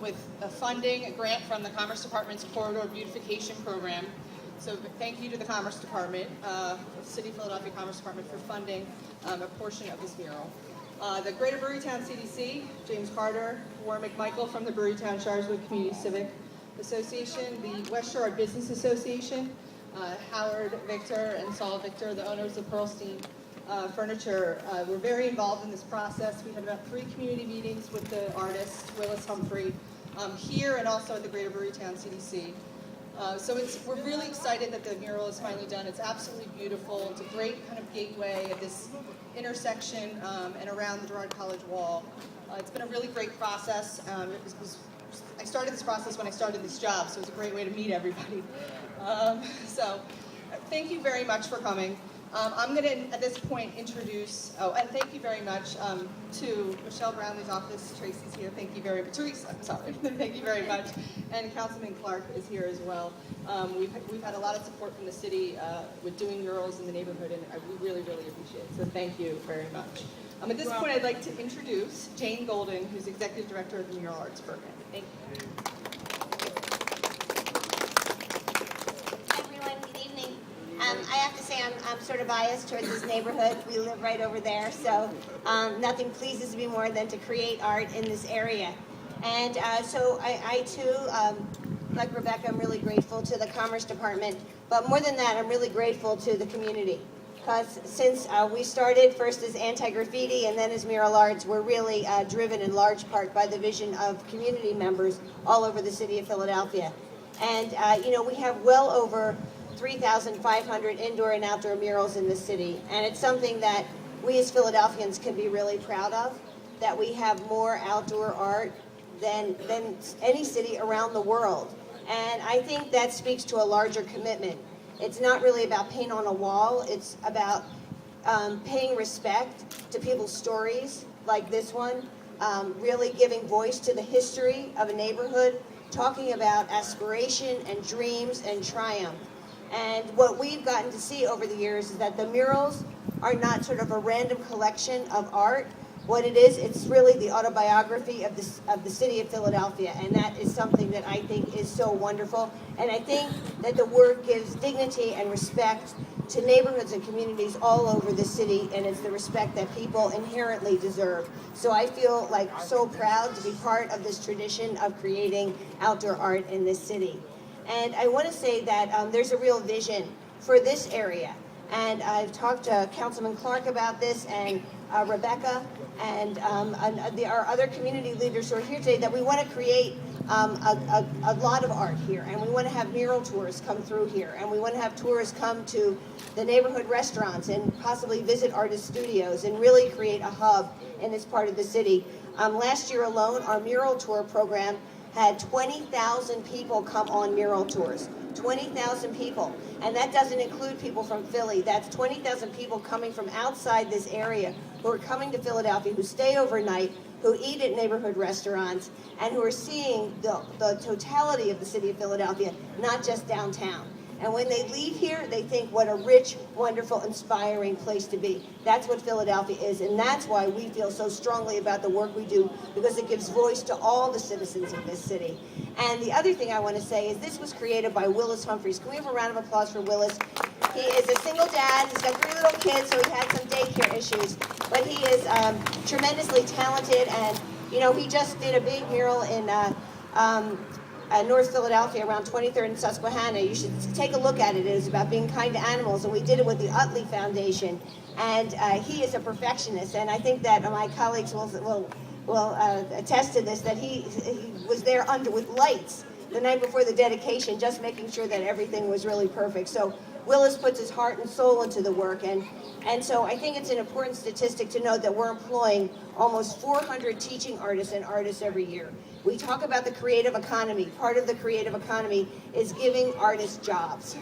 with a funding, a grant from the Commerce Department's Corridor Beautification Program. So thank you to the Commerce Department, City of Philadelphia Commerce Department, for funding a portion of this mural. The Greater Brewerytown CDC, James Carter, Warren McMichael from the Brewerytown Sharswood Community Civic Association, the West Shore Business Association, Howard Victor and Saul Victor, the owners of Pearlstein Furniture, were very involved in this process. We had about 3 community meetings with the artist, Willis Humphrey, here and also at the Greater Brewerytown CDC. So we're really excited that the mural is finally done. It's absolutely beautiful. It's a great kind of gateway at this intersection and around the Girard College wall. It's been a really great process. I started this process when I started this job, so it's a great way to meet everybody. So thank you very much for coming. I'm going to, at this point, introduce, and thank you very much to Michelle Brownlee's office. Tracy's here. Thank you very much. Teresa, I'm sorry. Thank you very much. And Councilman Clark is here as well. We've had a lot of support from the city with doing murals in the neighborhood, and we really, really appreciate it. So thank you very much. At this point, I'd like to introduce Jane Golden, who's Executive Director of the Mural Arts Program. Thank you. I have to say I'm sort of biased towards this neighborhood. We live right over there, so nothing pleases me more than to create art in this area. And so I too, like Rebecca, I'm really grateful to the Commerce Department. But more than that, I'm really grateful to the community. Because since we started first as anti-graffiti and then as mural arts, we're really driven in large part by the vision of community members all over the city of Philadelphia. And we have well over 3,500 indoor and outdoor murals in the city, and it's something that we as Philadelphians can be really proud of, that we have more outdoor art than any city around the world. And I think that speaks to a larger commitment. It's not really about paint on a wall, it's about paying respect to people's stories like this one, really giving voice to the history of a neighborhood, talking about aspiration and dreams and triumph. And what we've gotten to see over the years is that the murals are not sort of a random collection of art. What it is, it's really the autobiography of the city of Philadelphia, and that is something that I think is so wonderful. And I think that the work gives dignity and respect to neighborhoods and communities all over the city, and it's the respect that people inherently deserve. So I feel like so proud to be part of this tradition of creating outdoor art in this city. And I want to say that there's a real vision for this area. And I've talked to Councilman Clark about this, and Rebecca, and our other community leaders who are here today, that we want to create a lot of art here. And we want to have mural tours come through here. And we want to have tours come to the neighborhood restaurants and possibly visit artist studios and really create a hub in this part of the city. Last year alone, our mural tour program had 20,000 people come on mural tours. 20,000 people. And that doesn't include people from Philly. That's 20,000 people coming from outside this area who are coming to Philadelphia, who stay overnight, who eat at neighborhood restaurants, and who are seeing the totality of the city of Philadelphia, not just downtown. And when they leave here, they think what a rich, wonderful, inspiring place to be. That's what Philadelphia is, and that's why we feel so strongly about the work we do, because it gives voice to all the citizens of this city. And the other thing I want to say is this was created by Willis Humphreys. Can we have a round of applause for Willis? He is a single dad. He's got 3 little kids, so he had some daycare issues. But he is tremendously talented, and he just did a big mural in North Philadelphia around 23rd and Susquehanna. You should take a look at it. It is about being kind to animals, and we did it with the Utley Foundation. And he is a perfectionist, and I think that my colleagues will attest to this, that he was there with lights the night before the dedication, just making sure that everything was really perfect. So Willis puts his heart and soul into the work, and so I think it's an important statistic to note that we're employing almost 400 teaching artists and artists every year. We talk about the creative economy. Part of the creative economy is giving artists jobs.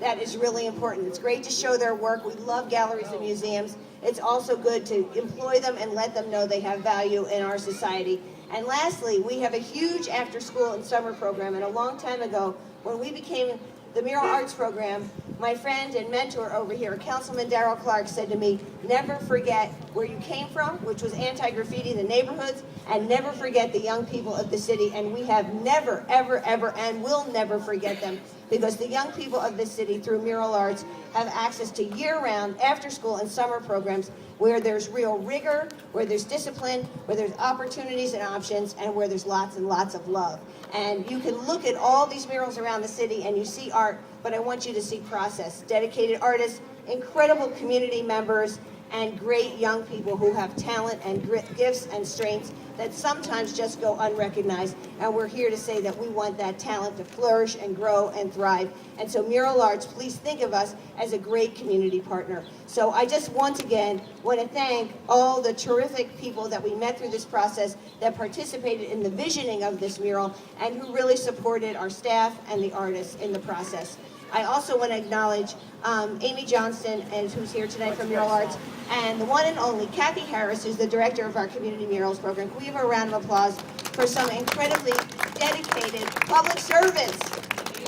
That is really important. It's great to show their work. We love galleries and museums. It's also good to employ them and let them know they have value in our society. And lastly, we have a huge after-school and summer program. And a long time ago, when we became the Mural Arts Program, my friend and mentor over here, Councilman Darrell Clark, said to me, never forget where you came from, which was anti-graffiti in the neighborhoods, and never forget the young people of the city. And we have never, ever, ever, and will never forget them, because the young people of this city, through Mural Arts, have access to year-round, after-school, and summer programs where there's real rigor, where there's discipline, where there's opportunities and options, and where there's lots and lots of love. And you can look at all these murals around the city and you see art, but I want you to see process. Dedicated artists, incredible community members, and great young people who have talent and gifts and strengths that sometimes just go unrecognized. And we're here to say that we want that talent to flourish and grow and thrive. And so Mural Arts, please think of us as a great community partner. So I just once again want to thank all the terrific people that we met through this process, that participated in the visioning of this mural, and who really supported our staff and the artists in the process. I also want to acknowledge Amy Johnston, who's here tonight from Mural Arts, and the one and only Kathy Harris, who's the director of our Community Murals program. Can we have a round of applause for some incredibly dedicated public servants?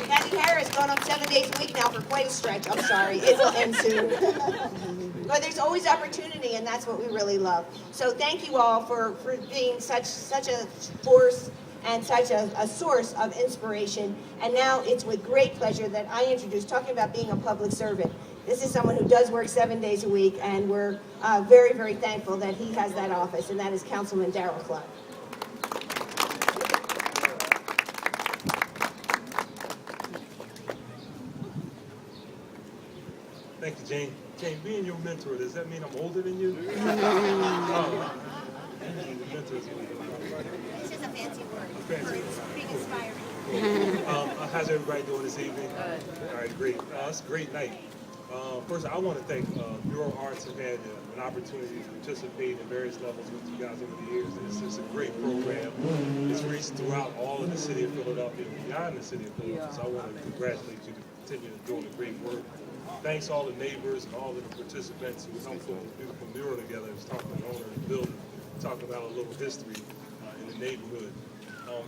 Kathy Harris going on 7 days a week now for quite a stretch. I'm sorry, it'll end soon. But there's always opportunity, and that's what we really love. So thank you all for being such a force and such a source of inspiration. And now it's with great pleasure that I introduce, talking about being a public servant. This is someone who does work 7 days a week, and we're very, very thankful that he has that office, and that is Councilman Darrell Clark. Thank you, Jane. Jane, being your mentor, does that mean I'm older than you? Oh, This is a fancy word for being inspiring. how's everybody doing this evening? All right, great. It's a great night. First, I want to thank Mural Arts have had an opportunity to participate in various levels with you guys over the years. It's a great program. It's reached throughout all of the city of Philadelphia, beyond the city of Philadelphia. So I want to congratulate you to continue doing the great work. Thanks all the neighbors and all of the participants who helped put a beautiful mural together. I was talking to the owner of the building, talking about a little history in the neighborhood.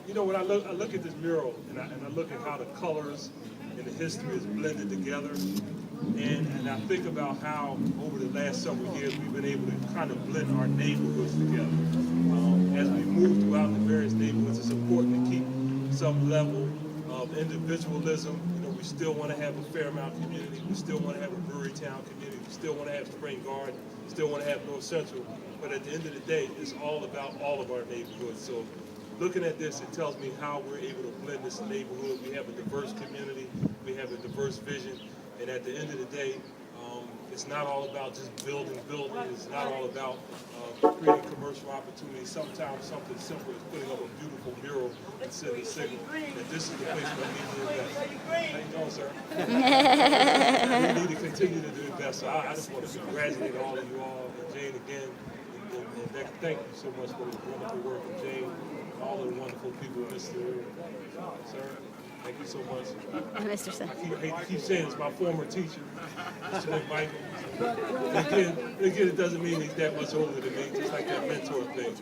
You know, when I look at this mural and I look at how the colors and the history is blended together, and I think about how over the last several years we've been able to kind of blend our neighborhoods together. As we move throughout the various neighborhoods, it's important to keep some level of individualism. You know, we still want to have a Fairmount community. We still want to have a Brewery Town community. We still want to have Spring Garden. We still want to have North Central. But at the end of the day, it's all about all of our neighborhoods. So looking at this, it tells me how we're able to blend this neighborhood. We have a diverse community. We have a diverse vision. And at the end of the day, it's not all about just building. It's not all about creating commercial opportunities. Sometimes something simple is putting up a beautiful mural and sending a signal that this is the place where we need to invest. How you doing, sir? We need to continue to do invest. So I just want to congratulate all of you all, and Jane again, and thank you so much for the wonderful work of Jane and all of the wonderful people in this area. Sir, thank you so much. Mr. Sir. I hate to keep saying it's my former teacher, Mr. McMichael. Again, it doesn't mean he's that much older than me, just like that mentor thing.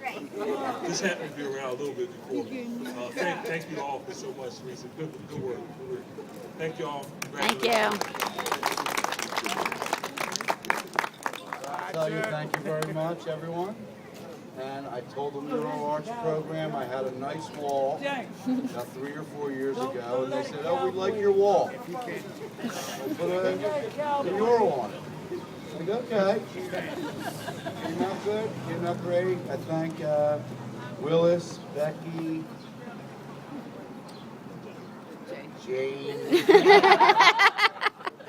Just happened to be around a little bit before me. Thank you all for so much, Teresa. Good work. Thank you all. Thank you. Tell you thank you very much, everyone. And I told the Mural Arts program I had a nice wall about 3 or 4 years ago, and they said, "Oh, we like your wall. We'll put a mural on it." I said, "Okay." Came out good. Came out great. I thank Willis, Becky, Jane,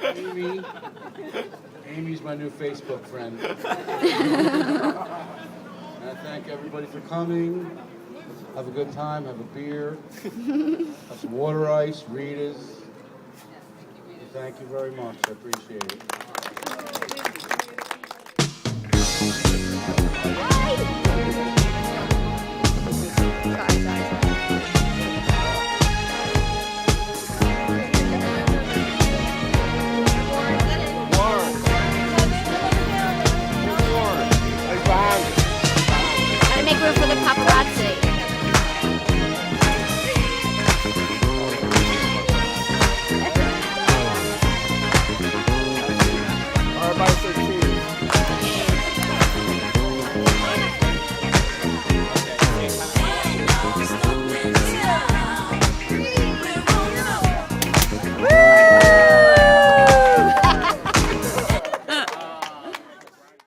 Amy. Amy's my new Facebook friend. And I thank everybody for coming. Have a good time, have a beer, have some water ice, Rita's. Thank you very much, I appreciate it.